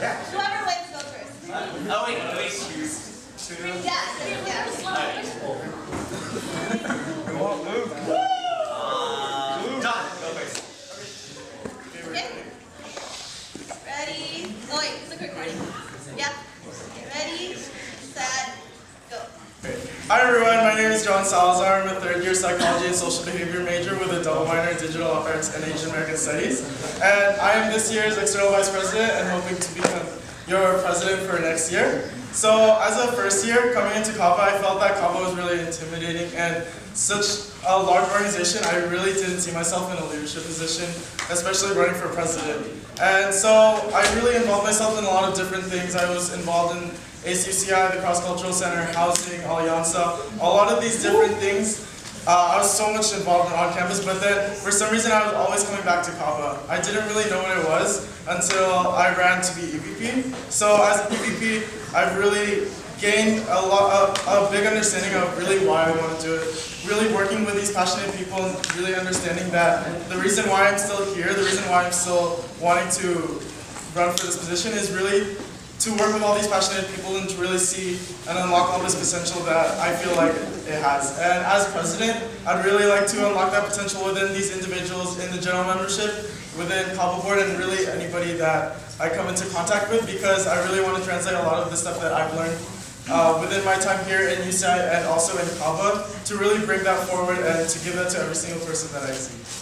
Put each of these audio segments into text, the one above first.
Whoever wins goes first. Oh wait, do we choose? Yeah. Come on, move. John, go first. Okay. Ready? Oh wait, it's like recording. Yeah. Okay, ready, set, go. Hi everyone, my name is John Salazar. I'm a third-year psychology and social behavior major with a double minor in digital arts and Asian American studies. And I am this year's external vice president and hoping to become your president for next year. So as a first year coming into CABA, I felt that CABA was really intimidating and such a large organization. I really didn't see myself in a leadership position, especially running for president. And so I really involved myself in a lot of different things. I was involved in ACUCI, the Cross Cultural Center, housing, Alianza, a lot of these different things. I was so much involved on campus, but then for some reason I was always coming back to CABA. I didn't really know what it was until I ran to be EVP. So as EVP, I've really gained a big understanding of really why I want to do it. Really working with these passionate people and really understanding that the reason why I'm still here, the reason why I'm still wanting to run for this position is really to work with all these passionate people and to really see and unlock all this potential that I feel like it has. And as president, I'd really like to unlock that potential within these individuals in the general membership, within CABA board, and really anybody that I come into contact with, because I really want to translate a lot of the stuff that I've learned within my time here in UCI and also in CABA to really bring that forward and to give that to every single person that I see.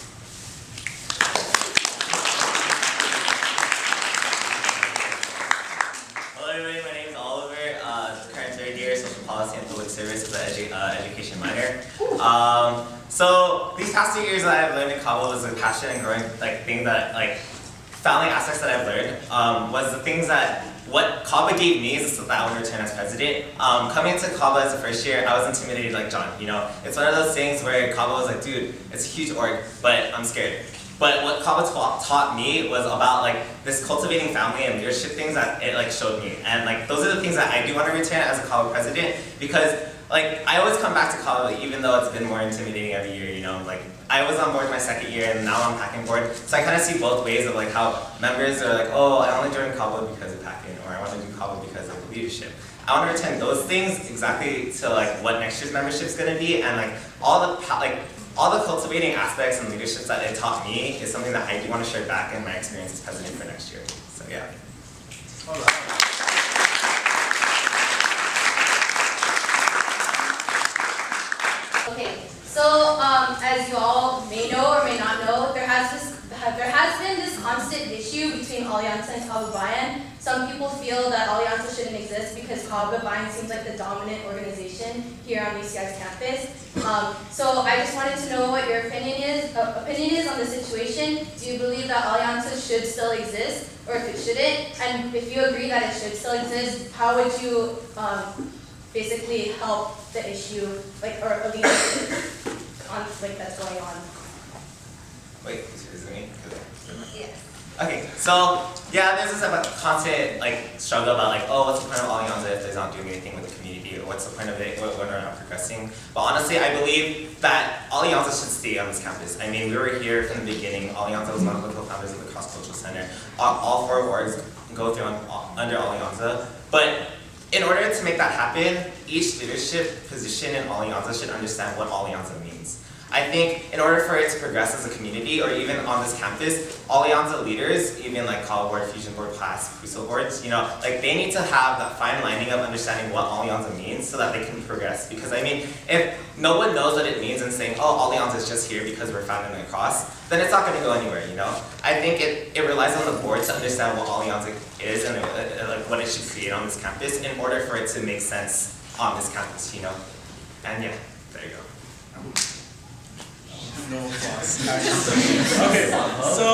Policy and Public Service as an education minor. So these past 2 years that I've learned in CABA was a passion and growing thing that founding aspects that I've learned was the things that what CABA gave me is that I want to return as president. Coming into CABA as a first year, I was intimidated like John. You know, it's one of those things where CABA was like, dude, it's a huge org, but I'm scared. But what CABA taught me was about this cultivating family and leadership things that it showed me, and those are the things that I do want to return as a CABA president, because I always come back to CABA even though it's been more intimidating every year. You know, I was on board my second year and now I'm packing board, so I kind of see both ways of how members are oh, I only joined CABA because of packing, or I want to do CABA because of the leadership. I want to return those things exactly to what next year's membership is going to be, and all the cultivating aspects and leaderships that it taught me is something that I do want to share back in my experience as president for next year. So yeah. All right. Okay, so as you all may know or may not know, there has been this constant issue between Alianza and CABA Bayan. Some people feel that Alianza shouldn't exist because CABA Bayan seems like the dominant organization here on UCI's campus. So I just wanted to know what your opinion is on the situation. Do you believe that Alianza should still exist, or if it shouldn't? And if you agree that it should still exist, how would you basically help the issue, or alleviate the conflict that's going on? Wait, is it me? Yes. Okay, so yeah, there's this constant struggle about oh, what's the point of Alianza if they're not doing anything with the community, or what's the point of it when we're not progressing? But honestly, I believe that Alianza should stay on this campus. I mean, we were here from the beginning. Alianza was one of the co-founders of the Cross Cultural Center. All 4 orgs go through under Alianza, but in order to make that happen, each leadership position in Alianza should understand what Alianza means. I think in order for it to progress as a community, or even on this campus, Alianza leaders, even CABA board, Fusion board, class, PUSO boards, they need to have that fine lining of understanding what Alianza means so that they can progress. Because I mean, if no one knows what it means and saying, oh, Alianza is just here because we're founding a cross, then it's not going to go anywhere, I think it relies on the board to understand what Alianza is and what it should create on this campus in order for it to make sense on this campus, And yeah, there you go. No applause. Okay, so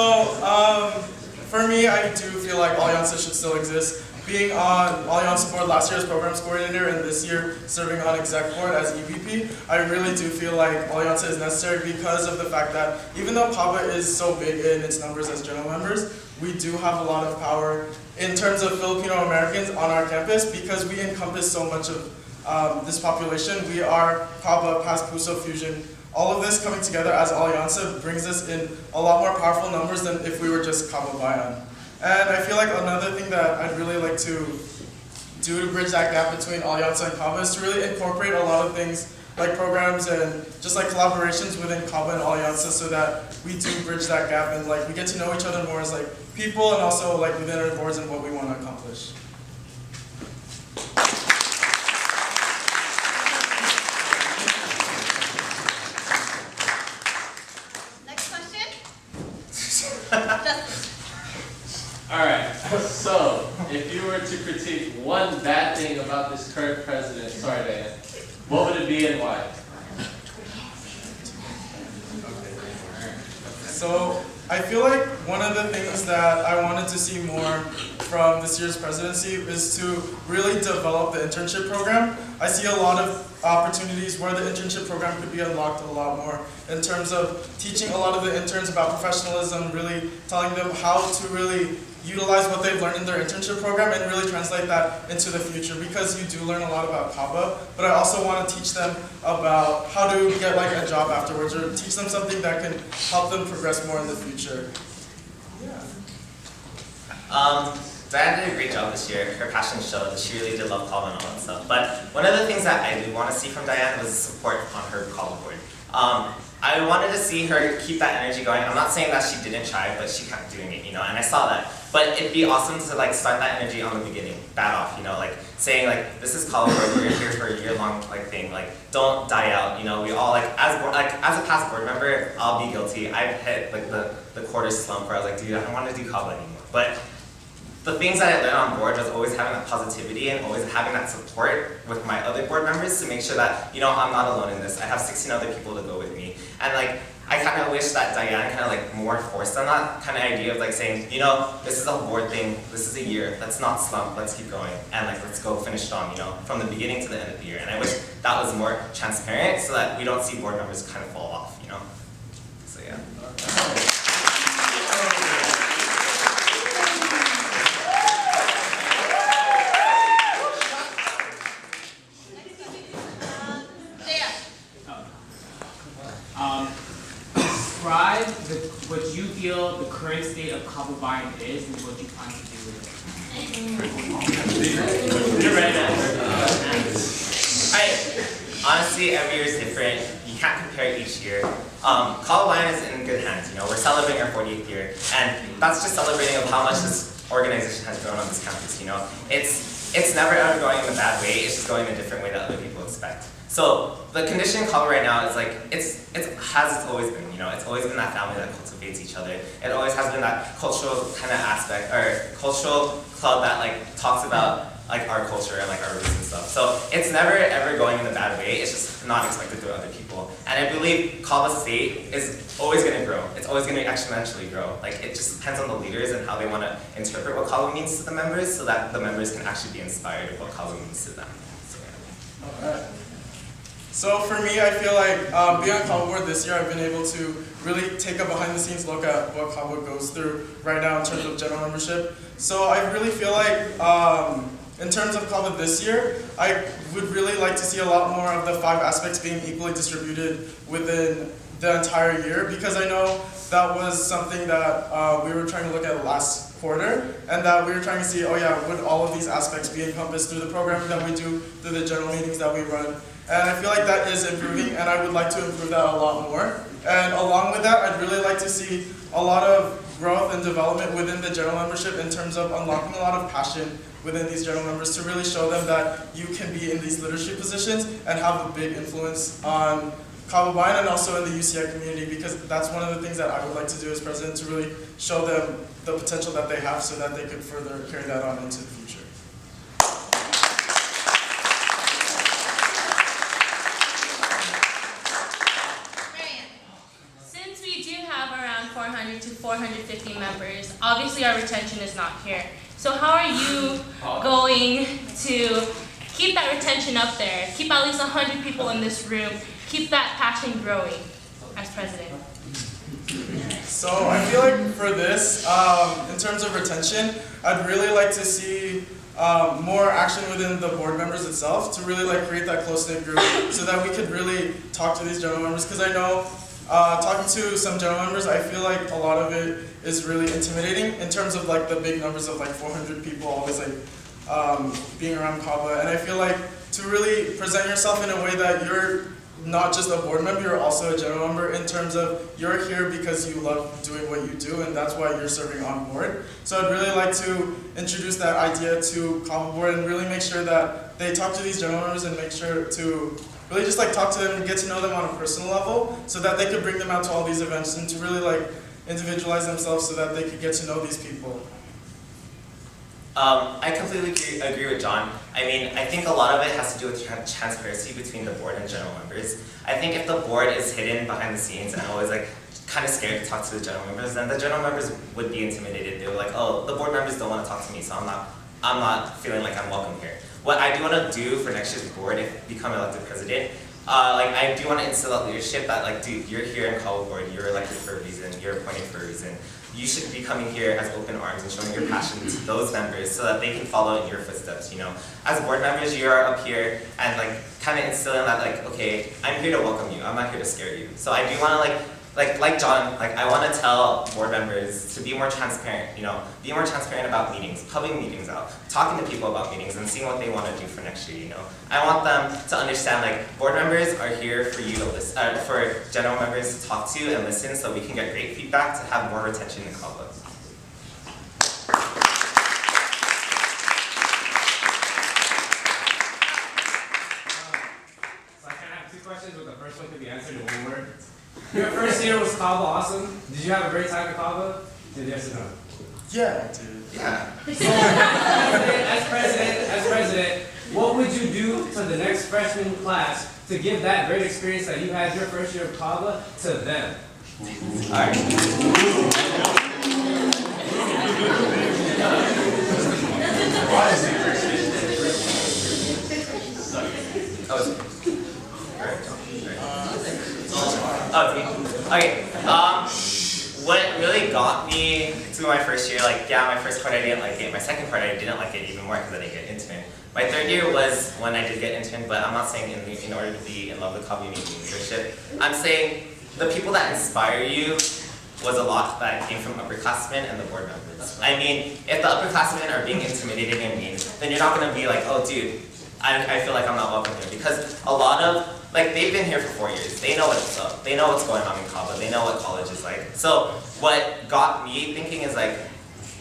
for me, I do feel like Alianza should still exist. Being on Alianza board last year as programs coordinator and this year serving on exec board as EVP, I really do feel like Alianza is necessary because of the fact that even though CABA is so big in its numbers as general members, we do have a lot of power in terms of Filipino Americans on our campus because we encompass so much of this population. We are CABA, PAS, PUSO, Fusion. All of this coming together as Alianza brings us in a lot more powerful numbers than if we were just CABA Bayan. And I feel like another thing that I'd really like to do to bridge that gap between Alianza and Kaba is to really incorporate a lot of things like programs and just like collaborations within Kaba and Alianza so that we do bridge that gap and like we get to know each other more as like people and also like within our boards and what we want to accomplish. Next question. Justin. Alright, so if you were to critique one bad thing about this current president, sorry Diane, what would it be and why? So I feel like one of the things that I wanted to see more from this year's presidency is to really develop the internship program. I see a lot of opportunities where the internship program could be unlocked a lot more in terms of teaching a lot of the interns about professionalism, really telling them how to really utilize what they've learned in their internship program and really translate that into the future, because you do learn a lot about Kaba, but I also want to teach them about how to get like a job afterwards or teach them something that can help them progress more in the future. Diane did a great job this year. Her passion showed. She really did love Kaba and all that stuff. But one of the things that I did want to see from Diane was support on her Kaba board. I wanted to see her keep that energy going. I'm not saying that she didn't try, but she kept doing it, you know, and I saw that. But it'd be awesome to like start that energy on the beginning, bat off, you know, like saying like, this is Kaba board, we're here for a year-long like thing, like don't die out, you know. We all as a past board member, I'll be guilty. I've hit like the quarter slump where I was like, dude, I don't want to do Kaba anymore. But the things that I learned on board was always having that positivity and always having that support with my other board members to make sure that, you know, I'm not alone in this. I have 16 other people to go with me. And like, I kind of wish that Diane kind of like more forced on that kind of idea of like saying, you know, this is a board thing, this is a year, let's not slump, let's keep going. And like, let's go finish strong, you know, from the beginning to the end of the year. And I wish that was more transparent so that we don't see board members kind of fall off, you know. So yeah. Describe what you feel the current state of Kaba Bayan is and what you plan to do with it. You're ready to answer. Honestly, every year is different. You can't compare it each year. Kaba Bayan is in good hands. You know, we're celebrating our 48th year, and that's just celebrating of how much this organization has grown on this campus. You know, it's never ever going in a bad way. It's just going in a different way that other people expect. So the condition in Kaba right now is like it's always been, you know, it's always been that family that cultivates each other. It always has been that cultural kind of aspect or cultural club that like talks about like our culture and like our roots and stuff. So it's never ever going in a bad way. It's just not expected to other people. And I believe Kaba State is always going to grow. It's always going to exponentially grow. Like it just depends on the leaders and how they want to interpret what Kaba means to the members, so that the members can actually be inspired of what Kaba means to them. So, yeah. All right. So for me, I feel like being on Kaba board this year, I've been able to really take a behind-the-scenes look at what Kaba goes through right now in terms of general membership. So I really feel like in terms of Kaba this year, I would really like to see a lot more of the 5 aspects being equally distributed within the entire year, because I know that was something that we were trying to look at last quarter, and that we were trying to see, oh yeah, would all of these aspects be encompassed through the programming that we do, through the general meetings that we run. And I feel like that is improving, and I would like to improve that a lot more. And along with that, I'd really like to see a lot of growth and development within the general membership in terms of unlocking a lot of passion within these general members to really show them that you can be in these leadership positions and have a big influence on Kaba Bayan and also in the UCI community, because that's one of the things that I would like to do as president, to really show them the potential that they have so that they could further carry that on into the future. Since we do have around 400 to 450 members, obviously our retention is not here. So how are you going to keep that retention up there, keep at least 100 people in this room, keep that passion growing as president? So I feel like for this, in terms of retention, I'd really like to see more action within the board members itself to really like create that close-knit group so that we could really talk to these general members, because I know talking to some general members, I feel like a lot of it is really intimidating in terms of like the big numbers of like 400 people always like being around CABA. And I feel like to really present yourself in a way that you're not just a board member, you're also a general member in terms of you're here because you love doing what you do and that's why you're serving on board. So I'd really like to introduce that idea to CABA board and really make sure that they talk to these general members and make sure to really just like talk to them and get to know them on a personal level so that they could bring them out to all these events and to really like individualize themselves so that they could get to know these people. I completely agree with John. I mean, I think a lot of it has to do with transparency between the board and general members. I think if the board is hidden behind the scenes and always like kind of scared to talk to the general members, then the general members would be intimidated. They were like, oh, the board members don't want to talk to me, so I'm not feeling like I'm welcome here. What I do want to do for next year's board, if I become elected president, like I do want to instill that leadership that like, dude, you're here in CABA board, you're elected for a reason, you're appointed for a reason. You should be coming here as open arms and showing your passion to those members so that they can follow in your footsteps, you know. As board members, you are up here and like kind of instilling that like, okay, I'm here to welcome you, I'm not here to scare you. So I do want to like John, like I want to tell board members to be more transparent, you know, be more transparent about meetings, pubbing meetings out, talking to people about meetings and seeing what they want to do for next year, you know. I want them to understand like board members are here for you to listen, for general members to talk to and listen so we can get great feedback to have more retention in CABA. So I kind of have two questions, but the first one could be answered in one word. Your first year was CABA awesome. Did you have a great time at CABA? Yes or no? Yeah, I did. Yeah. So, as president, what would you do to the next freshman class to give that great experience that you had your first year of CABA to them? All right. Okay, what really got me through my first year, like, yeah, my first part I didn't like it, my second part I didn't like it even more because I didn't get intern. My third year was when I did get intern, but I'm not saying in order to be in love with CABA you need leadership. I'm saying the people that inspire you was a lot that came from upperclassmen and the board members. I mean, if the upperclassmen are being intimidating and mean, then you're not going to be like, oh dude, I feel like I'm not welcome here, because a lot of, like, they've been here for 4 years. They know what's up. They know what's going on in CABA. They know what college is like. So what got me thinking is like,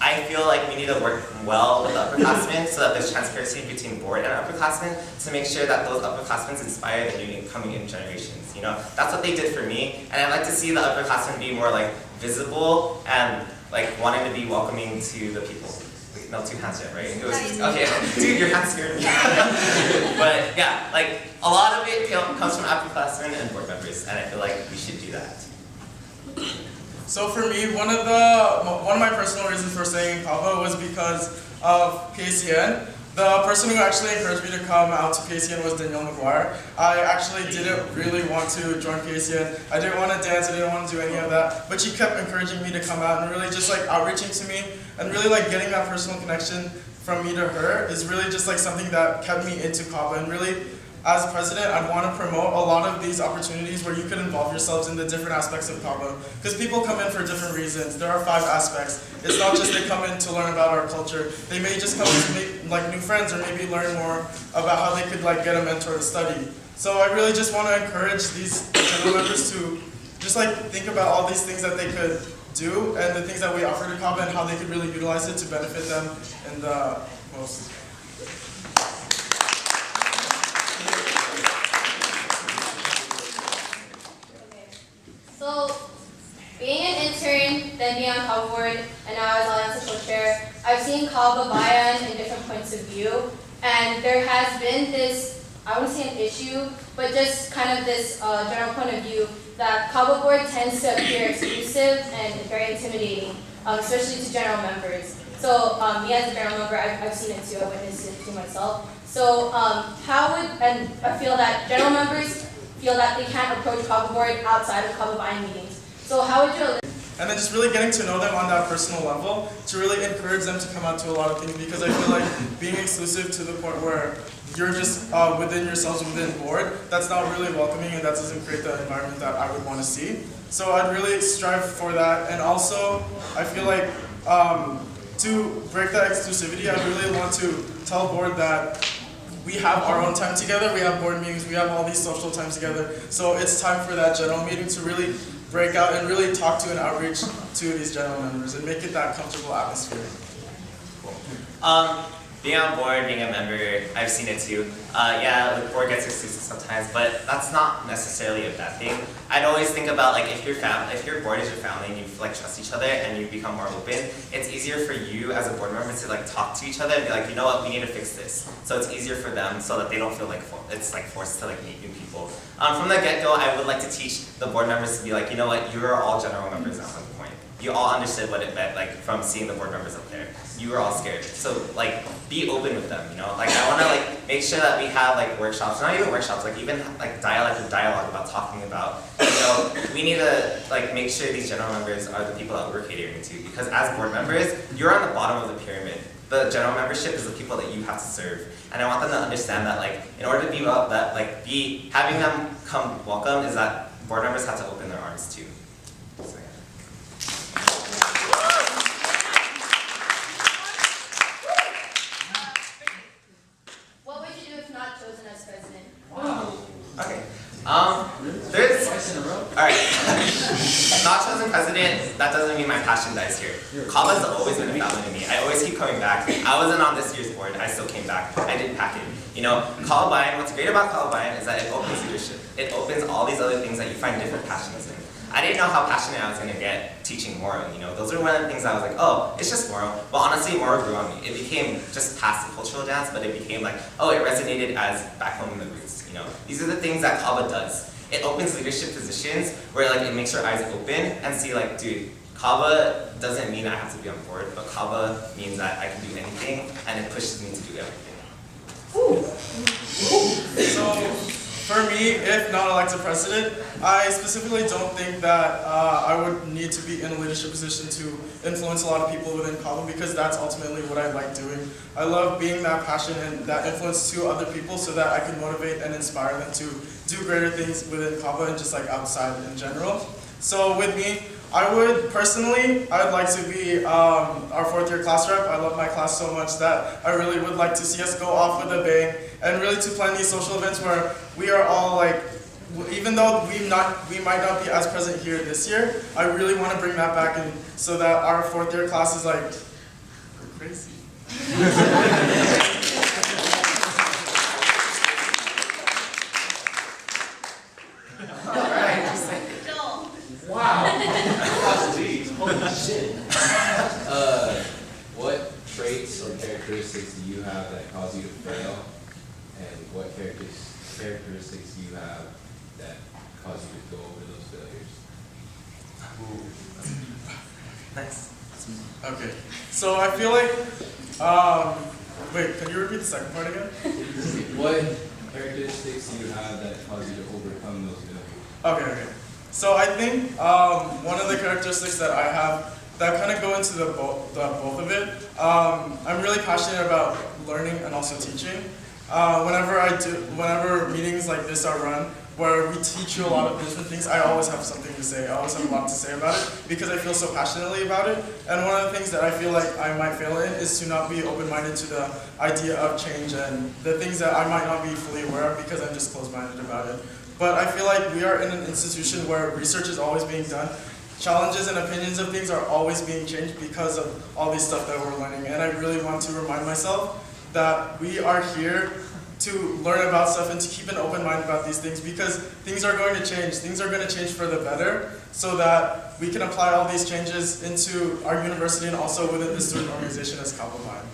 I feel like we need to work well with the upperclassmen so that there's transparency between board and upperclassmen to make sure that those upperclassmen inspire the new coming in generations. You know, that's what they did for me, and I'd like to see the upperclassmen be more like visible and like wanting to be welcoming to the people. No, 2 hands yet, right? It was, okay, dude, your hands scared me. But yeah, like a lot of it comes from upperclassmen and board members, and I feel like we should do that. So for me, one of my personal reasons for staying in CABA was because of PACN. The person who actually encouraged me to come out to PACN was Danielle McGuire. I actually didn't really want to join PACN. I didn't want to dance, I didn't want to do any of that, but she kept encouraging me to come out and really just like outreaching to me and really like getting that personal connection from me to her is really just like something that kept me into CABA. And really, as president, I'd want to promote a lot of these opportunities where you could involve yourselves in the different aspects of CABA. Because people come in for different reasons. There are 5 aspects. It's not just they come in to learn about our culture. They may just come in to make like new friends or maybe learn more about how they could like get a mentor to study. So I really just want to encourage these general members to just like think about all these things that they could do and the things that we offer to CABA and how they could really utilize it to benefit them in the most. So, being an intern, then being on CABA board, and now as Alliance co-chair, I've seen CABA Bayan in different points of view, and there has been this, I wouldn't say an issue, but just kind of this general point of view that CABA board tends to appear exclusive and very intimidating, especially to general members. So, me as a general member, I've seen it too, I witnessed it to myself. So, and I feel that general members feel that they can't approach CABA board outside of CABA Bayan meetings. So how would you? And then just really getting to know them on that personal level to really encourage them to come out to a lot of things, because I feel like being exclusive to the point where you're just within yourselves, within board, that's not really welcoming and that doesn't create the environment that I would want to see. So I'd really strive for that. And also, I feel like to break that exclusivity, I really want to tell board that we have our own time together, we have board meetings, we have all these social times together. So it's time for that general meeting to really break out and really talk to and outreach to these general members and make it that comfortable atmosphere. Being on board, being a member, I've seen it too. Yeah, the board gets exclusive sometimes, but that's not necessarily a bad thing. I'd always think about like if your board is your family and you like trust each other and you become more open, it's easier for you as a board member to like talk to each other and be like, you know what, we need to fix this. So it's easier for them so that they don't feel like it's like forced to like meet new people. From the get-go, I would like to teach the board members to be like, you know what, you are all general members at some point. You all understood what it meant, like from seeing the board members up there. You were all scared. So like, be open with them, you know? Like I wanna like make sure that we have like workshops, not even workshops, like even like dialogue about talking about, you know, we need to like make sure these general members are the people that we're catering to, because as board members, you're on the bottom of the pyramid. The general membership is the people that you have to serve. And I want them to understand that like, in order to be well, that like having them come welcome is that board members have to open their arms too. So, yeah. What would you do if not chosen as president? Okay. There's alright. Not chosen president, that doesn't mean my passion dies here. Kaba's always been a family to me. I always keep coming back. I wasn't on this year's board, I still came back. I did pack it. You know, Columbine, what's great about Columbine is that it opens leadership. It opens all these other things that you find different passions in. I didn't know how passionate I was going to get teaching Moro, you know. Those are one of the things I was like, oh, it's just Moro. But honestly, Moro grew on me. It became just past the cultural dance, but it became like, oh, it resonated as back home in the roots, you know. These are the things that Kaba does. It opens leadership positions where like it makes your eyes open and see like, dude, Kaba doesn't mean I have to be on board, but Kaba means that I can do anything, and it pushes me to do everything. So, for me, if not elected president, I specifically don't think that I would need to be in a leadership position to influence a lot of people within Kaba, because that's ultimately what I like doing. I love being that passion and that influence to other people so that I can motivate and inspire them to do greater things within Kaba and just like outside in general. So with me, I would personally, I'd like to be our fourth year class rep. I love my class so much that I really would like to see us go off with a bang and really to plan these social events where we are all like, even though we might not be as present here this year, I really want to bring that back in so that our fourth year class is like, we're crazy. Joel. Holy shit. What traits or characteristics do you have that cause you to fail? And what characteristics do you have that cause you to go over those failures? Nice. Okay, so I feel like, wait, can you repeat the second part again? What characteristics do you have that cause you to overcome those failures? Okay. So I think one of the characteristics that I have that kind of go into the both of it, I'm really passionate about learning and also teaching. Whenever meetings like this are run, where we teach you a lot of different things, I always have something to say. I always have a lot to say about it because I feel so passionately about it. And one of the things that I feel like I might fail in is to not be open-minded to the idea of change and the things that I might not be fully aware of because I'm just closed-minded about it. But I feel like we are in an institution where research is always being done. Challenges and opinions of things are always being changed because of all these stuff that we're learning. And I really want to remind myself that we are here to learn about stuff and to keep an open mind about these things because things are going to change. Things are going to change for the better so that we can apply all these changes into our university and also within the student organization as Columbine.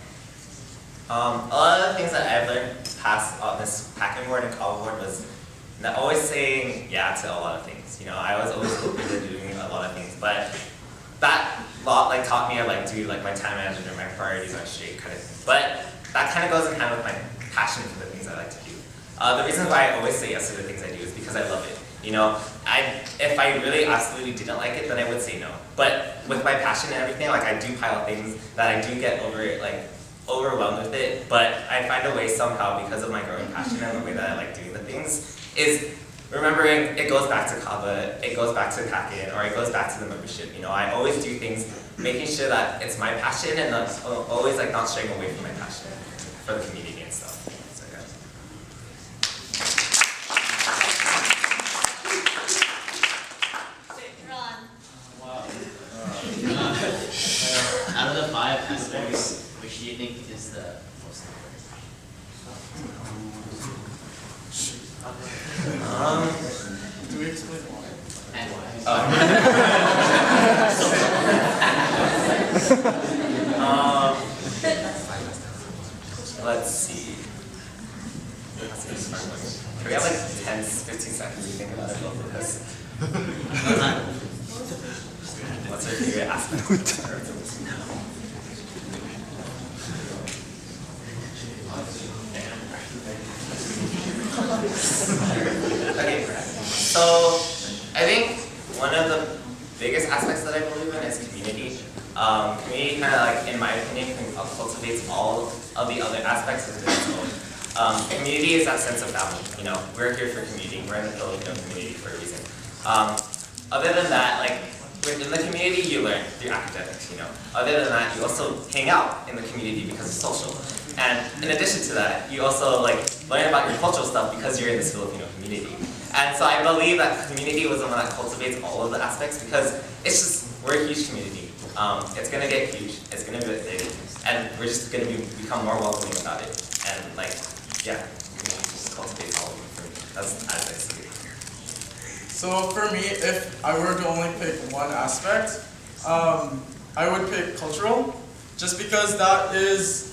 A lot of the things that I've learned past this packing board and Kaba board was always saying yeah to a lot of things. You know, I was always open to doing a lot of things, but that lot like taught me dude, like my time management and my priorities are straight kind of thing. But that kind of goes in hand with my passion for the things I like to do. The reason why I always say yes to the things I do is because I love it. You know, if I really absolutely didn't like it, then I would say no. But with my passion and everything, like I do pile things that I do get overwhelmed with it. But I find a way somehow because of my growing passion and the way that I like doing the things is remembering it goes back to Kava, it goes back to Kakin, or it goes back to the membership. You know, I always do things making sure that it's my passion and always like not straying away from my passion for the community and stuff. So yeah. Ron. Out of the 5 aspects, which do you think is the most important? Do we explain why? And why? Let's see. Can we have like 10, 15 seconds to think about it both of this? What's your favorite aspect? Okay, so I think one of the biggest aspects that I believe in is community. Community kind of like, in my opinion, cultivates all of the other aspects of its own. Community is that sense of family. You know, we're here for community. We're in the Filipino community for a reason. Other than that, like within the community, you learn through academics. You know, other than that, you also hang out in the community because it's social. And in addition to that, you also like learn about your cultural stuff because you're in this Filipino community. And so I believe that community was the one that cultivates all of the aspects because it's just, we're a huge community. It's gonna get huge, it's gonna be big, and we're just gonna become more welcoming about it. And like, yeah, community just cultivates all of it for me. That's as I see it. So for me, if I were to only pick one aspect, I would pick cultural, just because that is,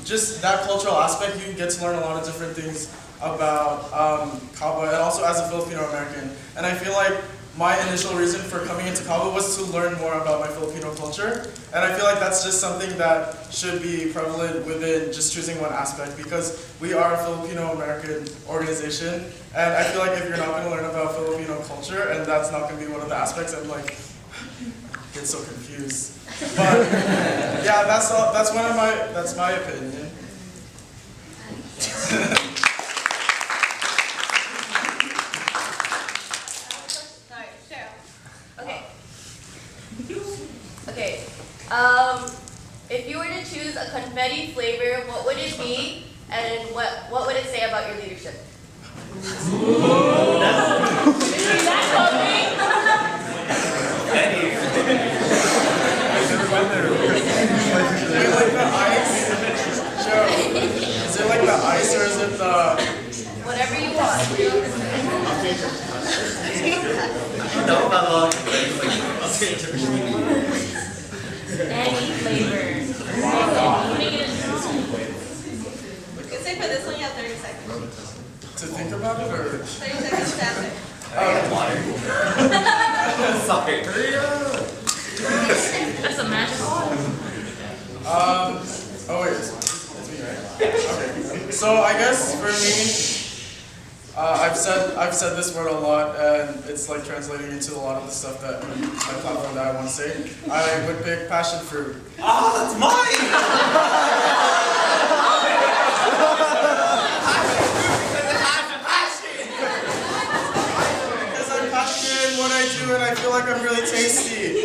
just that cultural aspect, you get to learn a lot of different things about Kaba, and also as a Filipino American. And I feel like my initial reason for coming into Kaba was to learn more about my Filipino culture. And I feel like that's just something that should be prevalent within just choosing one aspect, because we are a Filipino American organization. And I feel like if you're not going to learn about Filipino culture and that's not going to be one of the aspects, I'm like, get so confused. But yeah, that's my opinion. Sorry, Cheryl. Okay. Okay. If you were to choose a confetti flavor, what would it be, and what would it say about your leadership? Like the ice? Cheryl, is it like the ice or is it the... Whatever you want. No, Pablo. Any flavor. You can say for this one, you have 30 seconds. To think about it, or? 30 seconds to answer. I have water. Sorry. That's a magic wand. Oh wait, it's me, right? Okay. So I guess for me, I've said this word a lot, and it's like translating into a lot of the stuff that my platform that I want to say. I would pick passion fruit. Oh, that's mine! Because I'm passionate in what I do, and I feel like I'm really tasty.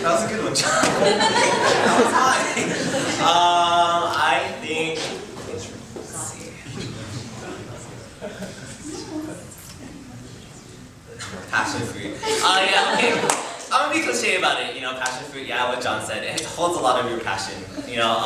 That was a good one, John. That was mine. I think. Let's see. Passion fruit. Yeah, okay. I'm gonna be cliche about it. You know, passion fruit. Yeah, what John said. It holds a lot of your passion. You know,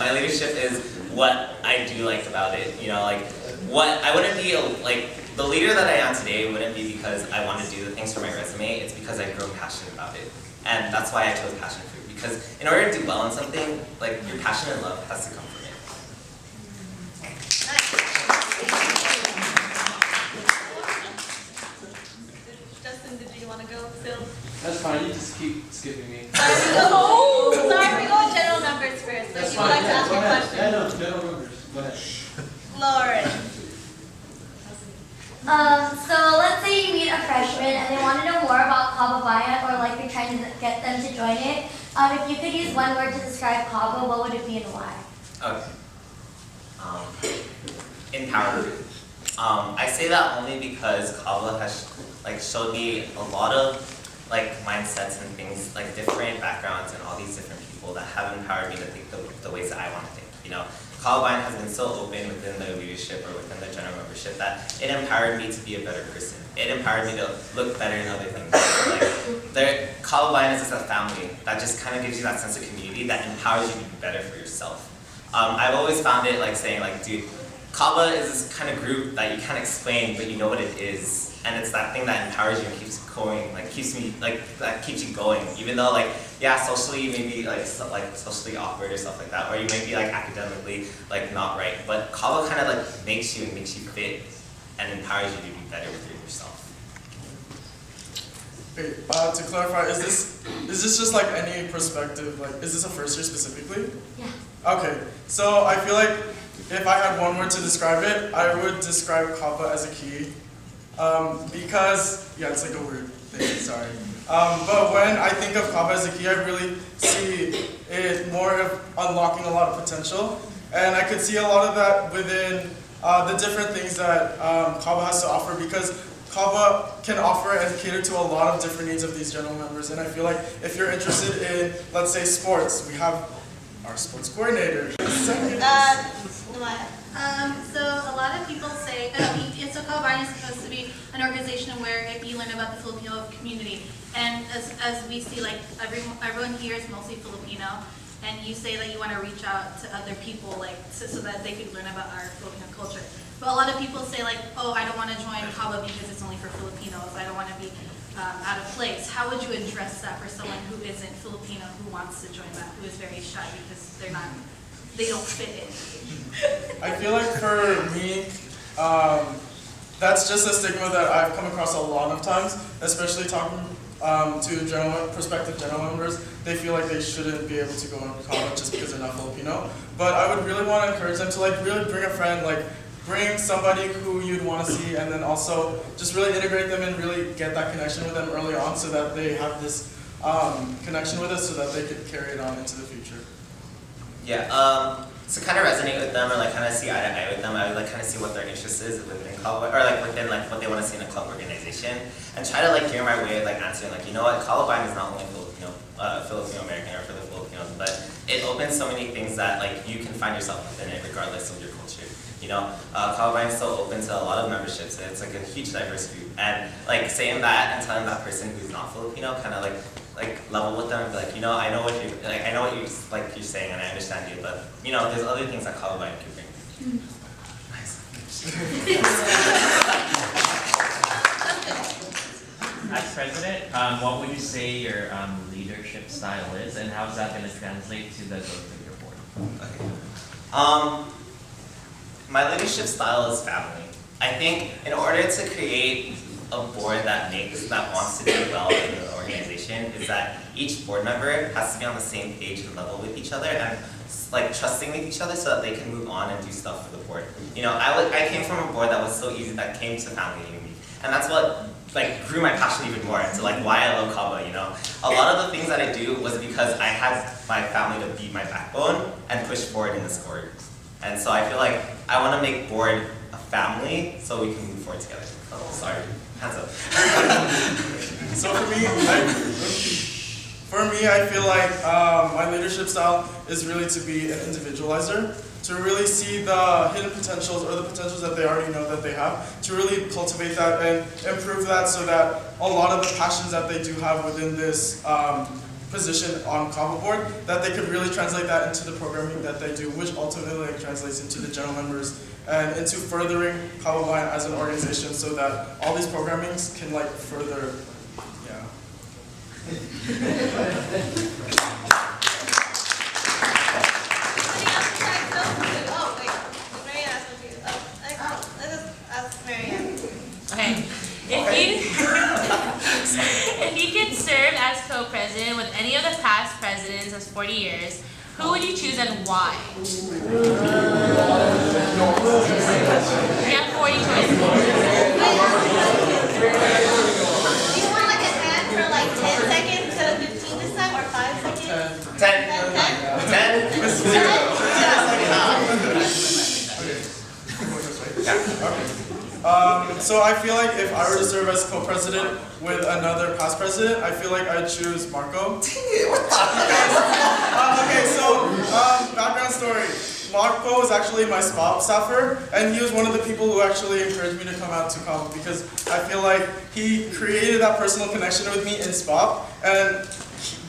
my leadership is what I do like about it. You know, like what I wouldn't be like. The leader that I am today wouldn't be because I want to do the things for my resume, it's because I've grown passionate about it. And that's why I chose passion fruit, because in order to do well in something, like your passion and love has to come from it. Justin, did you want to go? Phil? That's fine, you just keep skipping me. Sorry, we go with general numbers first. So if you would like to ask a question. Yeah, no, general numbers. Go ahead. Lauren. So let's say you meet a freshman and they want to know more about Kaba Bayan, or like you're trying to get them to join it. If you could use one word to describe Kaba, what would it be and why? Okay. Empowered. I say that only because Kaba has showed me a lot of mindsets and things, different backgrounds and all these different people that have empowered me to think the ways that I want to think. You know, Kaba Bayan has been so open within the leadership or within the general membership that it empowered me to be a better person. It empowered me to look better in other things. Kaba Bayan is just a family that just kind of gives you that sense of community that empowers you to be better for yourself. I've always found it saying dude, Kaba is this kind of group that you can't explain, but you know what it is, and it's that thing that empowers you and keeps going, that keeps you going. Even though yeah, socially you may be socially awkward or stuff like that, or you may be academically not right, but Kaba kind of makes you fit and empowers you to be better within yourself. Okay, to clarify, is this just any perspective? Is this a first year specifically? Yeah. Okay, so I feel like if I had one word to describe it, I would describe Kaba as a key. Because, yeah, it's a weird thing, sorry. But when I think of Kaba as a key, I really see it more of unlocking a lot of potential. And I could see a lot of that within the different things that Kaba has to offer, because Kaba can offer and cater to a lot of different needs of these general members. And I feel like if you're interested in, let's say, sports, we have our sports coordinator. So a lot of people say, so Kaba Bayan is supposed to be an organization where you learn about the Filipino community. And as we see, everyone here is mostly Filipino, and you say that you want to reach out to other people, so that they could learn about our Filipino culture. But a lot of people say, oh, I don't want to join Kaba because it's only for Filipinos. I don't want to be out of place. How would you address that for someone who isn't Filipino, who wants to join that, who is very shy because they don't fit in? I feel like for me, that's just a stigma that I've come across a lot of times, especially talking to prospective general members. They feel like they shouldn't be able to go into college just because they're not Filipino. But I would really want to encourage them to really bring a friend, bring somebody who you'd want to see, and then also just really integrate them and really get that connection with them early on, so that they have this connection with us, so that they could carry it on into the future. Yeah, to kind of resonate with them, or kind of see eye to eye with them, I would kind of see what their interest is within Kaba, or within what they want to see in a club organization, and try to gear my way of answering you know what, Kaba Bayan is not only Filipino American or for the Filipinos, but it opens so many things that you can find yourself within it regardless of your culture. You know, Kaba Bayan is so open to a lot of memberships, and it's a huge diverse group. And saying that and telling that person who's not Filipino, kind of level with them and be you know, I know what you're saying, and I understand you, but you know, there's other things that Kaba Bayan can bring. As president, what would you say your leadership style is, and how is that going to translate to the growth of your board? Okay. My leadership style is family. I think in order to create a board that wants to do well in the organization, is that each board member has to be on the same page and level with each other, and trusting with each other, so that they can move on and do stuff for the board. You know, I came from a board that was so easy, that came to family unity, and that's what grew my passion even more into why I love Kaba. You know, a lot of the things that I do was because I had my family to be my backbone and push forward in this board. And so I feel like I want to make board a family so we can move forward together. Oh, sorry, hands up. So for me, I feel like my leadership style is really to be an individualizer, to really see the hidden potentials, or the potentials that they already know that they have, to really cultivate that and improve that, so that a lot of the passions that they do have within this position on Kaba board, that they could really translate that into the programming that they do, which ultimately translates into the general members and into furthering Kaba Bayan as an organization, so that all these programmings can further, yeah. Okay. If you could serve as co-president with any of the past presidents of 40 years, who would you choose and why? You have 40 choices. So I feel like if I were to serve as co-president with another past president, I feel like I'd choose Marco. Okay, so background story. Marco was actually my staffer, and he was one of the people who actually encouraged me to come out to Cabo because I feel like he created that personal connection with me in SPOP, and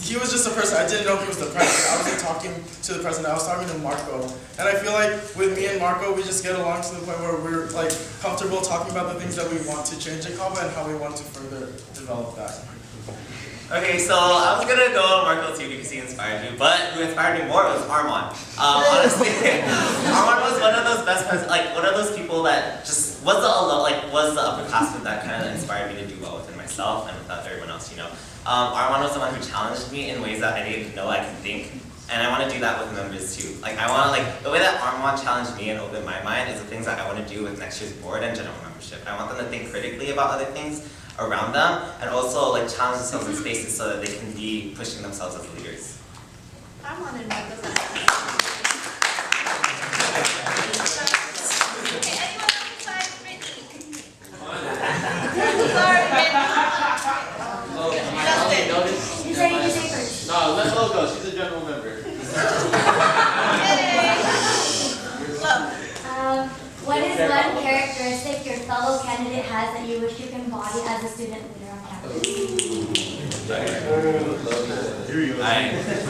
he was just a person. I didn't know he was the president. I wasn't talking to the president. I was talking to Marco, and I feel like with me and Marco, we just get along to the point where we're like comfortable talking about the things that we want to change in Cabo and how we want to further develop that. Okay, so I was gonna go Marco too because he inspired me, but who inspired me more was Armand. Honestly, Armand was one of those best friends, like one of those people that just was the upperclassman that kind of inspired me to do well within myself and without everyone else, you know. Armand was someone who challenged me in ways that I didn't know I could think, and I want to do that with members too. Like the way that Armand challenged me and opened my mind is the things that I want to do with next year's board and general membership. I want them to think critically about other things around them, and also like challenge themselves in spaces so that they can be pushing themselves as leaders. I want to know those. Okay, anyone else besides Brittany? Sorry, Brittany. Justin. You say first. No, let Lo go. She's a general member. What is one characteristic your fellow candidate has that you wish you can embody as a student leader on campus?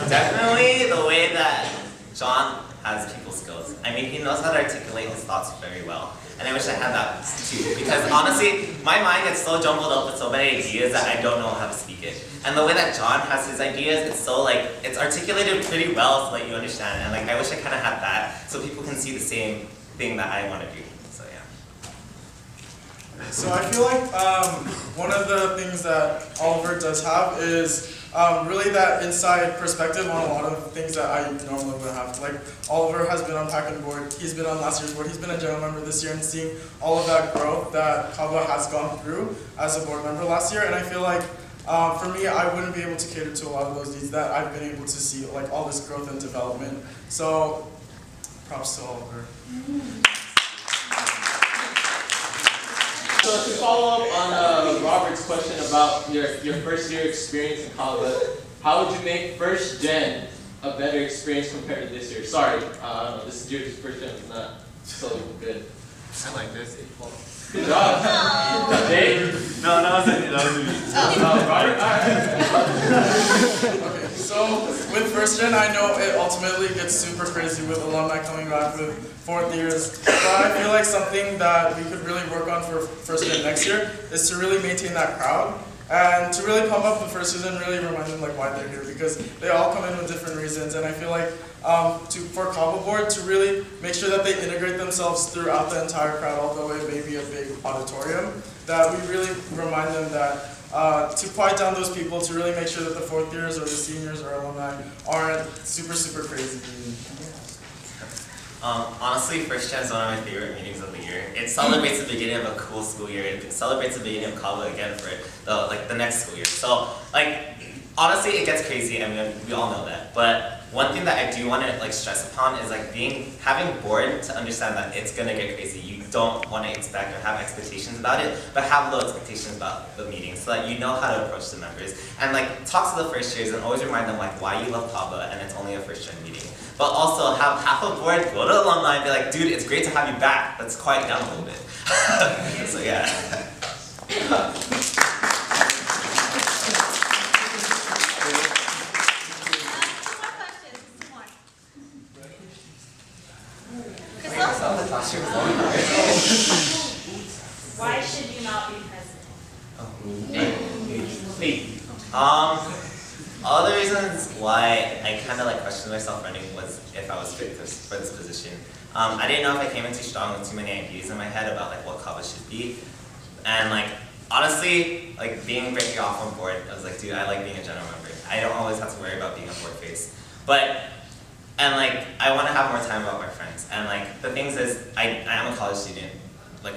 Definitely the way that John has people skills. I mean, he knows how to articulate his thoughts very well. And I wish I had that too. Because honestly, my mind gets so jumbled up with so many ideas that I don't know how to speak it. And the way that John has his ideas, it's so it's articulated pretty well so that you understand. And I wish I kind of had that so people can see the same thing that I want to do. So yeah. So I feel like one of the things that Oliver does have is really that inside perspective on a lot of things that I normally would have. Like Oliver has been on Packing Board, he's been on last year's board, he's been a general member this year, and seeing all of that growth that Cabo has gone through as a board member last year. And I feel like for me, I wouldn't be able to cater to a lot of those needs that I've been able to see, like all this growth and development. So props to Oliver. So to follow up on Robert's question about your first year experience in college, how would you make first gen a better experience compared to this year? Sorry, this year's first gen is not so good. I like this. Good job. Dave? No, that wasn't me. Robert? Okay, so with first gen, I know it ultimately gets super crazy with alumni coming back with fourth years. But I feel like something that we could really work on for first gen next year is to really maintain that crowd and to really pump up the first season, really remind them why they're here, because they all come in with different reasons. And I feel like for Cabo Board to really make sure that they integrate themselves throughout the entire crowd, although it may be a big auditorium, that we really remind them that to quiet down those people, to really make sure that the fourth years or the seniors or alumni aren't super, super crazy. Honestly, first gen is one of my favorite meetings of the year. It celebrates the beginning of a cool school year. It celebrates the beginning of Cabo again for the next school year. So honestly, it gets crazy. I mean, we all know that. But one thing that I do want to stress upon is having board to understand that it's gonna get crazy. You don't want to expect or have expectations about it, but have low expectations about the meeting so that you know how to approach the members and talk to the first years and always remind them why you love Cabo and it's only a first gen meeting. But also have half a board go to alumni and be like, dude, it's great to have you back. Let's quiet down a little bit. So yeah. Why should you not be president? All the reasons why I kind of questioned myself running was if I was fit for this position. I didn't know if I came in too strong with too many ideas in my head about what Cabo should be, and honestly, being breaking off on board, I was like, dude, I like being a general member. I don't always have to worry about being a board face, I want to have more time about my friends. And the things is, I am a college student.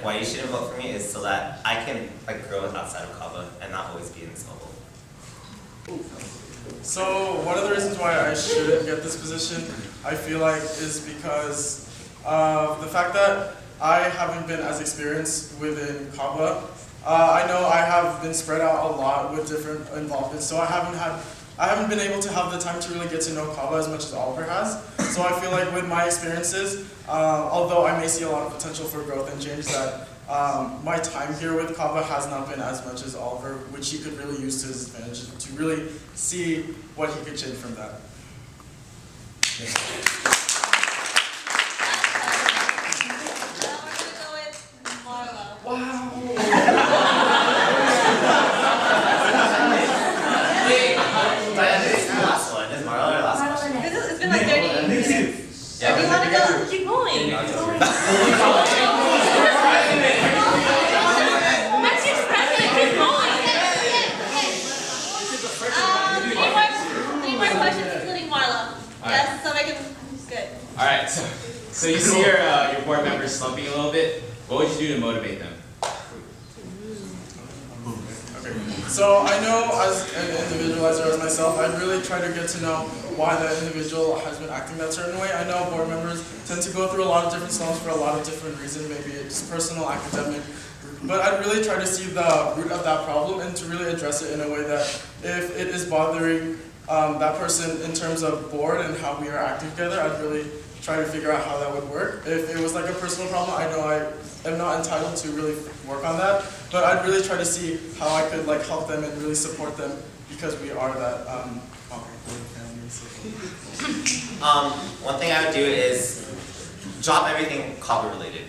Why you shouldn't vote for me is so that I can grow outside of Cabo and not always be in this bubble. So one of the reasons why I shouldn't get this position, I feel is because of the fact that I haven't been as experienced within Kaba. I know I have been spread out a lot with different involvements, so I haven't been able to have the time to really get to know Kaba as much as Oliver has. So I feel like with my experiences, although I may see a lot of potential for growth and change, that my time here with Kaba has not been as much as Oliver, which he could really use to his advantage to really see what he could change from that. It's been like 30 minutes. Yeah, Do you want to go? Keep going. That's your president. Keep going. Three more questions, including Marla. Yes, so make it good. All right. So you see your board members slumping a little bit. What would you do to motivate them? So I know as an individualizer as myself, I'd really try to get to know why that individual has been acting that certain way. I know board members tend to go through a lot of different slumps for a lot of different reasons, maybe it's personal, academic, but I'd really try to see the root of that problem and to really address it in a way that if it is bothering that person in terms of board and how we are acting together, I'd really try to figure out how that would work. If it was like a personal problem, I know I am not entitled to really work on that, but I'd really try to see how I could like help them and really support them because we are that family. One thing I would do is drop everything Kaba related.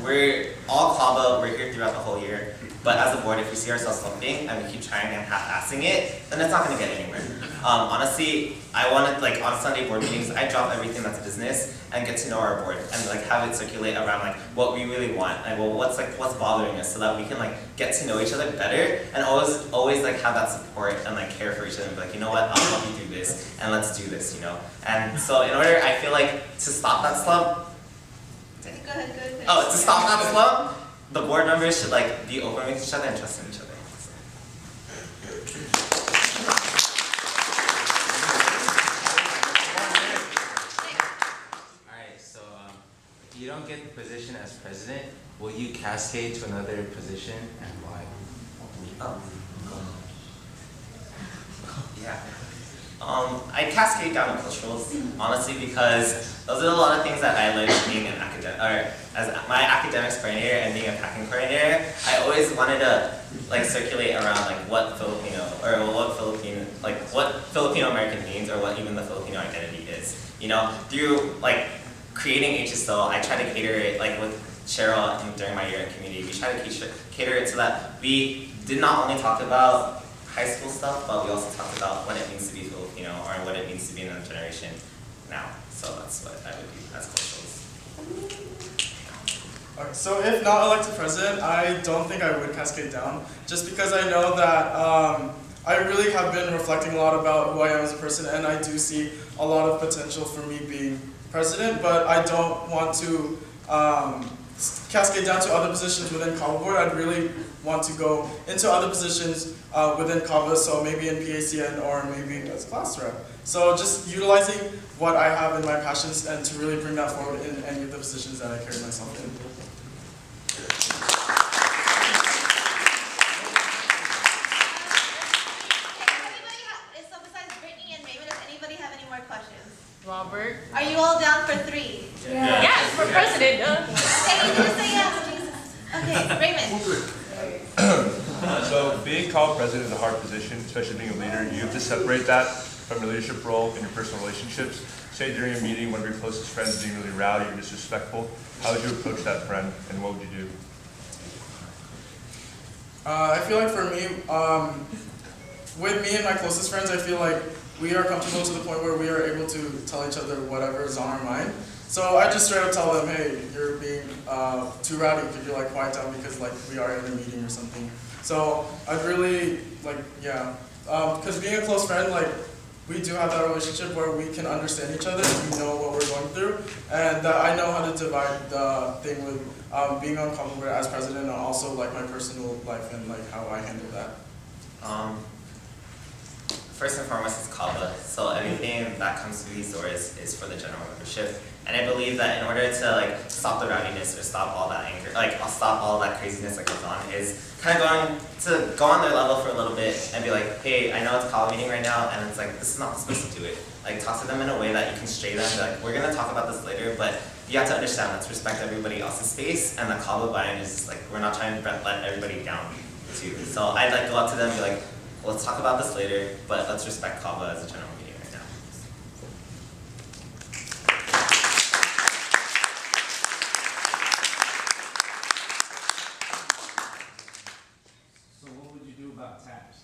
We're all Kaba, we're here throughout the whole year, but as a board, if we see ourselves slumping and we keep trying and half-assing it, then it's not going to get anywhere. Honestly, I wanted, like, on Sunday board meetings, I drop everything that's business and get to know our board and like have it circulate around like what we really want and well, what's bothering us so that we can like get to know each other better and always like have that support and like care for each other and be like, you know what, I'll help you do this and let's do this, you know. And so in order, I feel like to stop that slump. Go ahead. Oh, to stop that slump, the board members should like be open with each other and trust in each other. Alright, so if you don't get the position as president, will you cascade to another position and why? Yeah. I cascade down to culturals, honestly, because those are a lot of things that I learned being an academic, or as my academics coordinator and being a packing coordinator. I always wanted to like circulate around like what Filipino American means, or what even the Filipino identity is. You know, through like creating HSO, I try to cater it like with Cheryl during my year in community. We try to cater it so that we did not only talk about high school stuff, but we also talked about what it means to be Filipino or what it means to be in a generation now. So that's what I would do as culturals. Okay, so if not elected president, I don't think I would cascade down, just because I know that I really have been reflecting a lot about who I am as a person, and I do see a lot of potential for me being president, but I don't want to cascade down to other positions within Kaba board. I'd really want to go into other positions within Kaba, so maybe in PACN or maybe as class rep. So just utilizing what I have in my passions and to really bring that forward in any of the positions that I carry myself in. So besides Brittany and Raymond, does anybody have any more questions? Robert. Are you all down for 3? Yeah. Yes, for president. Okay, you just say yes, Jesus. Okay, Raymond. So being called president is a hard position, especially being a leader. You have to separate that from your leadership role in your personal relationships. Say during a meeting, one of your closest friends being really rowdy or disrespectful, how would you approach that friend and what would you do? I feel like for me, with me and my closest friends, I feel like we are comfortable to the point where we are able to tell each other whatever is on our mind. So I just straight up tell them, hey, you're being too rowdy, could you like quiet down because like we are in a meeting or something. So I'd really like, yeah, because being a close friend, like we do have that relationship where we can understand each other and we know what we're going through. And I know how to divide the thing with being on Kaba board as president and also like my personal life and like how I handle that. First and foremost is Kaba, so anything that comes through these doors is for the general membership. And I believe that in order to like stop the rowdiness or stop all that anger, like stop all that craziness that goes on, is kind of going to go on their level for a little bit and be like, hey, I know it's a call meeting right now, and it's like, this is not the space to do it. Like, talk to them in a way that you can stray them, be like, we're gonna talk about this later, but you have to understand, let's respect everybody else's space, and the Kava Bayan is just like, we're not trying to let everybody down too. So I'd like go up to them and be like, let's talk about this later, but let's respect Kava as a general meeting right now. So what would you do about taps?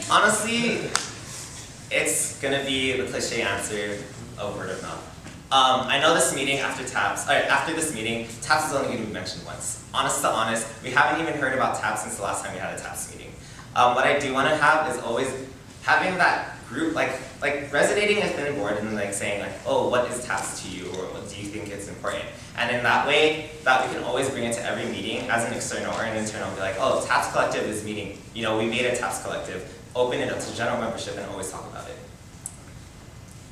Honestly, it's gonna be the cliche answer of word of mouth. I know this meeting after this meeting, TAPS is only gonna be mentioned once. Honest to honest, we haven't even heard about TAPS since the last time we had a TAPS meeting. What I do wanna have is always having that group, like resonating within the board and like saying like, oh, what is TAPS to you, or what do you think is important? And in that way, that we can always bring it to every meeting as an external or an internal, be like, oh, TAPS Collective is meeting. You know, we made a TAPS Collective. Open it up to general membership and always talk about it.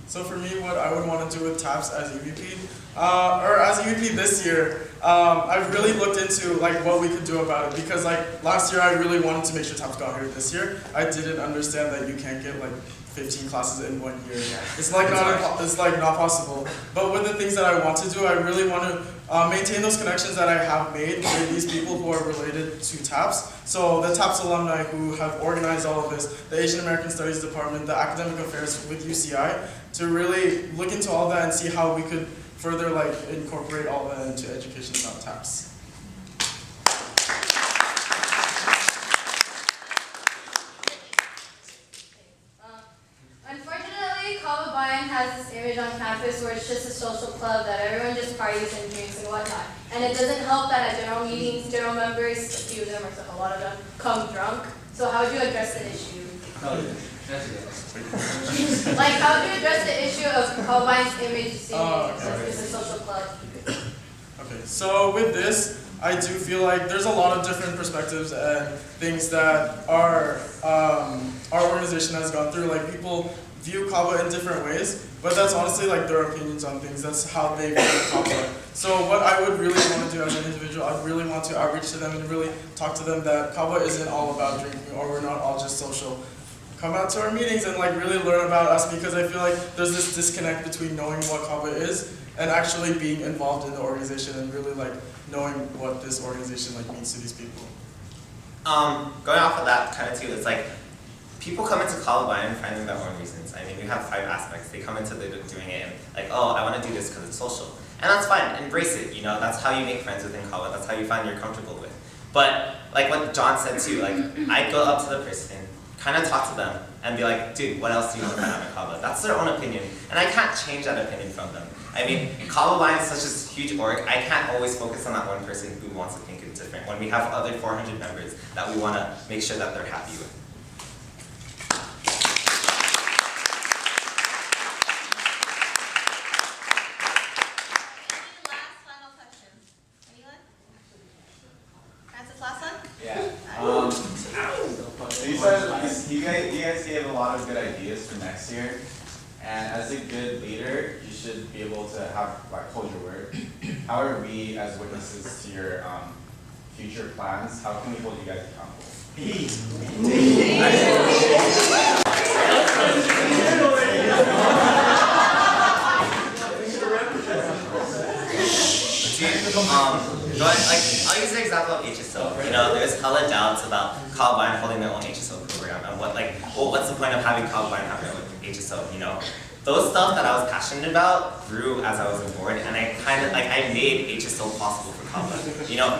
So for me, what I would want to do with TAPS as EVP, or as EVP this year, I've really looked into like what we could do about it, because like last year I really wanted to make sure TAPS got here. This year I didn't understand that you can't get like 15 classes in 1 year. It's like not possible. But with the things that I want to do, I really want to maintain those connections that I have made with these people who are related to TAPS. So the TAPS alumni who have organized all of this, the Asian American Studies Department, the Academic Affairs with UCI, to really look into all that and see how we could further like incorporate all that into education about TAPS. Unfortunately, Kava Bayan has this image on campus where it's just a social club that everyone just parties and drinks and whatnot. And it doesn't help that at general meetings, general members, a few of them or a lot of them, come drunk. So how would you address the issue? Like, how would you address the issue of Kava Bayan's image seeing it's a social club? Okay, so with this, I do feel like there's a lot of different perspectives and things that our organization has gone through. Like, people view Kava in different ways, but that's honestly like their opinions on things. That's how they view Kava. So what I would really want to do as an individual, I really want to outreach to them and really talk to them that Kava isn't all about drinking, or we're not all just social. Come out to our meetings and like really learn about us, because I feel like there's this disconnect between knowing what Kava is and actually being involved in the organization and really like knowing what this organization like means to these people. Going off of that kind of too, it's like people come into Kava Bayan finding their own reasons. I mean, we have 5 aspects. They come into doing it and like, oh, I want to do this because it's social. And that's fine, embrace it, you know, that's how you make friends within Kava, that's how you find you're comfortable with. But like what John said too, like I go up to the person, kind of talk to them, and be like, dude, what else do you want to find out in Kava? That's their own opinion, and I can't change that opinion from them. I mean, Kava Bayan is such a huge org, I can't always focus on that one person who wants to think it's different, when we have other 400 members that we want to make sure that they're happy with. You guys gave a lot of good ideas for next year, and as a good leader, you should be able to hold your word. How are we, as witnesses to your future plans, how can we hold you guys accountable? I'll use the example of HSO. You know, there's hella doubts about Kava Bayan holding their own HSO program, and what's the point of having Kava Bayan have their own HSO? You know, those stuff that I was passionate about grew as I was on board, and I made HSO possible for Kava. You know,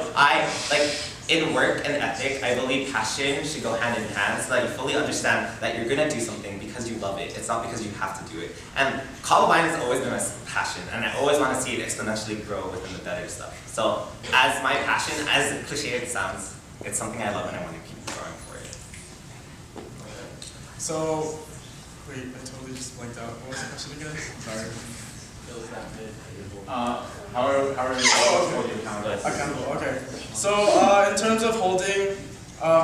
in work and ethic, I believe passion should go hand in hand, so that you fully understand that you're gonna do something because you love it. It's not because you have to do it. And Kava Bayan has always been my passion, and I always want to see it exponentially grow within the better stuff. So, as my passion, as cliche it sounds, it's something I love and I want to keep growing for it. So, wait, I totally just blanked out. What was the question again? Sorry. How are we holding you accountable? Accountable, okay. So in terms of holding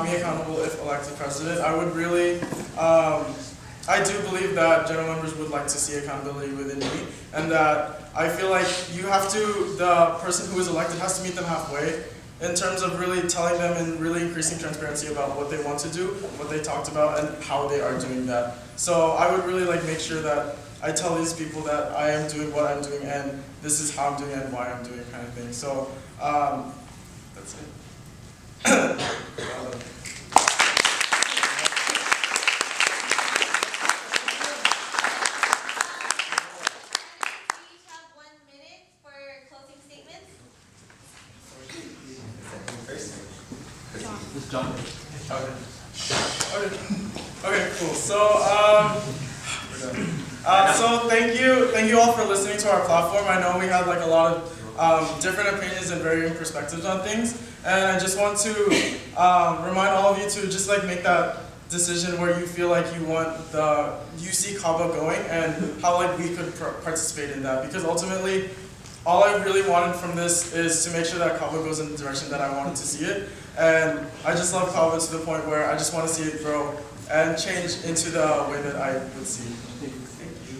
me accountable if elected president, I would really, I I do believe that general members would like to see accountability within me, and that I feel like the person who is elected has to meet them halfway in terms of really telling them and really increasing transparency about what they want to do, what they talked about, and how they are doing that. So I would really like make sure that I tell these people that I am doing what I'm doing, and this is how I'm doing it and why I'm doing it, kind of thing. So that's it. John. Okay, cool. So thank you all for listening to our platform. I know we had like a lot of different opinions and varying perspectives on things, and I just want to remind all of you to just like make that decision where you feel like you see CABA going, and how like we could participate in that, because ultimately all I really wanted from this is to make sure that CABA goes in the direction that I wanted to see it. And I just love CABA to the point where I just want to see it grow and change into the way that I would see it. Thank you.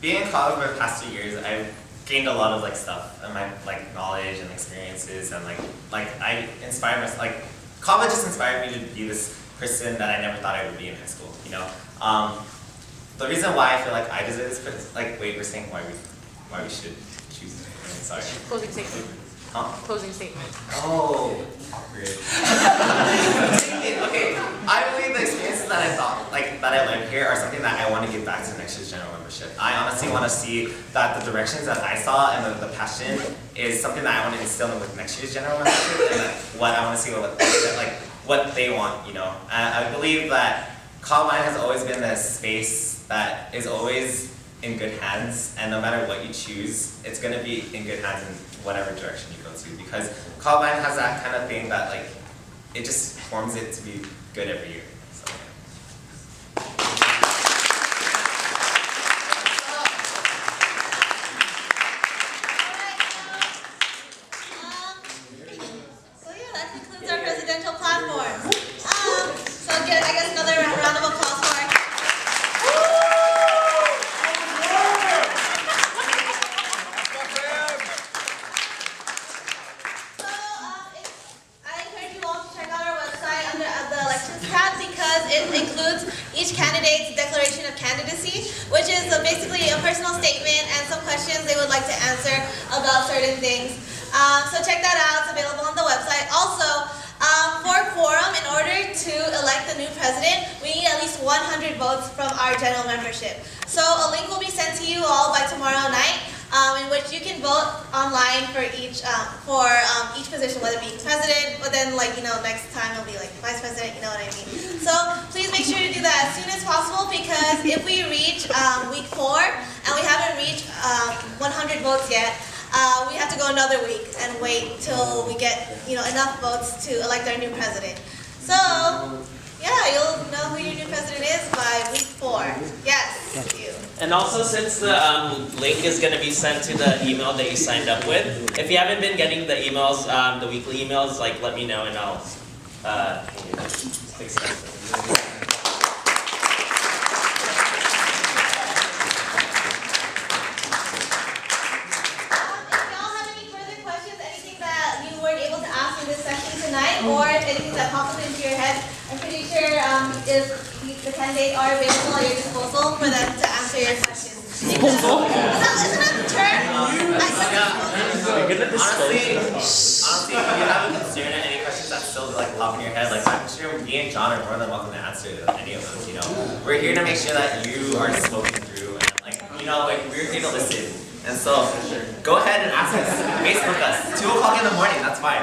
Being in CABA for the past 2 years, I've gained a lot of like stuff and my like knowledge and experiences, and like I inspire myself. Like CABA just inspired me to be this person that I never thought I would be in high school. You know, the reason why I feel like I deserve this is like we're saying why we should choose. Sorry. Closing statement. Huh? Closing statement. Oh, awkward. Okay, I believe the experiences that I learned here are something that I want to give back to next year's general membership. I honestly want to see that the directions that I saw and the passion is something that I want to instill in with next year's general membership, and what I want to see what they want. You know, I believe that Columbine has always been this space that is always in good hands, and no matter what you choose, it's going to be in good hands in whatever direction you go to, because Columbine has that kind of thing that like it just forms it to be good every year. So, yeah, that concludes our presidential platform. So again, I guess another round of applause for it includes each candidate's declaration of candidacy, which is basically a personal statement and some questions they would like to answer about certain things. So check that out, it's available on the website. Also, for quorum, in order to elect the new president, we need at least 100 votes from our general membership. So a link will be sent to you all by tomorrow night, in which you can vote online for each position, whether it be president, but then next time it'll be like vice president, you know what I mean. So please make sure to do that as soon as possible, because if we reach week 4 and we haven't reached 100 votes yet, we have to go another week and wait till we get enough votes to elect our new president. So yeah, you'll know who your new president is by week 4. Yes, you. And also, since the link is going to be sent to the email that you signed up with, if you haven't been getting the emails, the weekly emails, let me know and I'll fix that. Or if anything that pops into your head, I'm pretty sure if the candidates are available at your disposal for them to answer your questions. Disposal? Isn't that the term? Honestly, if you have a concern or any questions that still pop in your head, I'm sure me and John are more than welcome to answer any of those. We're here to make sure that you are spoken through, and we're here to listen. And so, go ahead and ask us, Facebook us, 2 o'clock in the morning, that's fine,